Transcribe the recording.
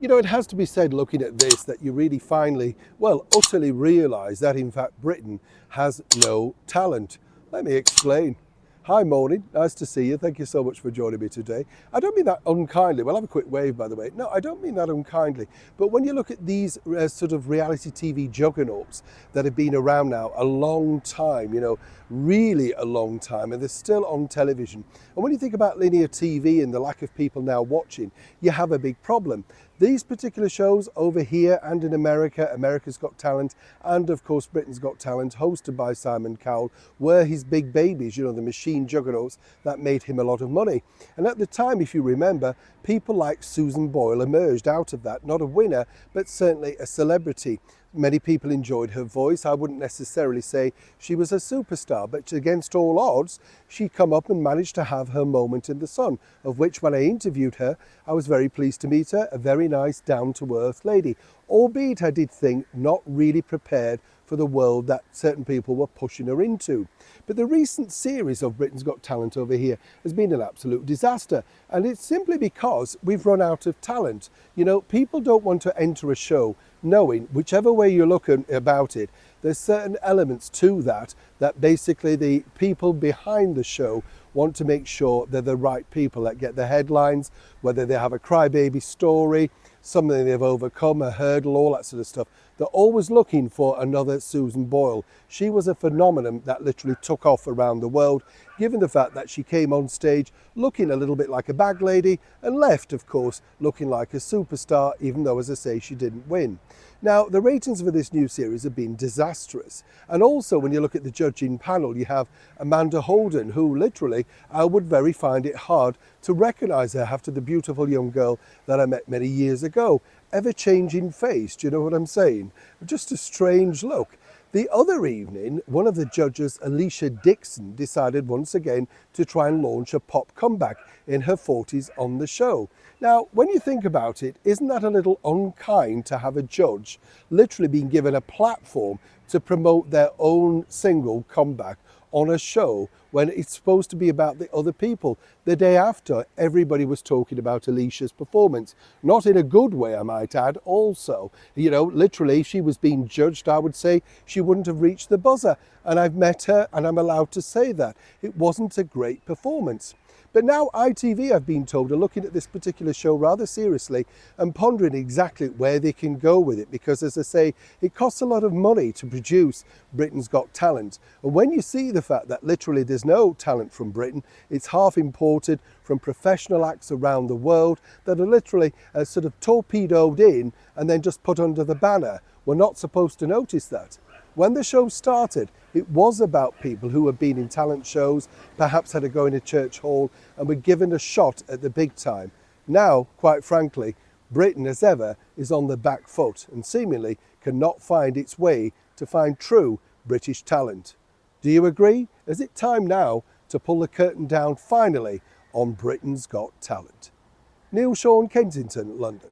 You know, it has to be said, looking at this, that you really finally, well, utterly realise that in fact Britain has no talent. Let me explain. Hi, morning. Nice to see you. Thank you so much for joining me today. I don't mean that unkindly. We'll have a quick wave, by the way. No, I don't mean that unkindly. But when you look at these sort of reality TV juggernauts that have been around now a long time, really a long time, and they're still on television. And when you think about linear TV and the lack of people now watching, you have a big problem. These particular shows over here and in America, America's Got Talent, and of course Britain's Got Talent, hosted by Simon Cowell, were his big babies, the machine juggernauts that made him a lot of money. And at the time, if you remember, people like Susan Boyle emerged out of that, not a winner, but certainly a celebrity. Many people enjoyed her voice. I wouldn't necessarily say she was a superstar, but against all odds, she come up and managed to have her moment in the sun, of which when I interviewed her, I was very pleased to meet her, a very nice, down-to-earth lady, albeit I did think not really prepared for the world that certain people were pushing her into. But the recent series of Britain's Got Talent over here has been an absolute disaster. And it's simply because we've run out of talent. People don't want to enter a show knowing, whichever way you look about it, there's certain elements to that basically the people behind the show want to make sure they're the right people that get the headlines, whether they have a crybaby story, something they've overcome, a hurdle, all that sort of stuff. They're always looking for another Susan Boyle. She was a phenomenon that literally took off around the world, given the fact that she came on stage looking a little bit like a bag lady and left, of course, looking like a superstar, even though, as I say, she didn't win. Now, the ratings for this new series have been disastrous. And also, when you look at the judging panel, you have Amanda Holden, who literally, I would very find it hard to recognise her after the beautiful young girl that I met many years ago. Ever-changing face, do you know what I'm saying? Just a strange look. The other evening, one of the judges, Alicia Dixon, decided once again to try and launch a pop comeback in her 40s on the show. Now, when you think about it, isn't that a little unkind to have a judge literally being given a platform to promote their own single comeback on a show when it's supposed to be about the other people? The day after, everybody was talking about Alicia's performance. Not in a good way, I might add, also. Literally, she was being judged. I would say she wouldn't have reached the buzzer. And I've met her, and I'm allowed to say that. It wasn't a great performance. But now ITV, I've been told, are looking at this particular show rather seriously and pondering exactly where they can go with it. Because, as I say, it costs a lot of money to produce Britain's Got Talent. And when you see the fact that literally there's no talent from Britain, it's half imported from professional acts around the world that are literally sort of torpedoed in and then just put under the banner. We're not supposed to notice that. When the show started, it was about people who had been in talent shows, perhaps had a go in a church hall and were given a shot at the big time. Now, quite frankly, Britain, as ever, is on the back foot and seemingly cannot find its way to find true British talent. Do you agree? Is it time now to pull the curtain down finally on Britain's Got Talent? Neil Sean, Kensington, London.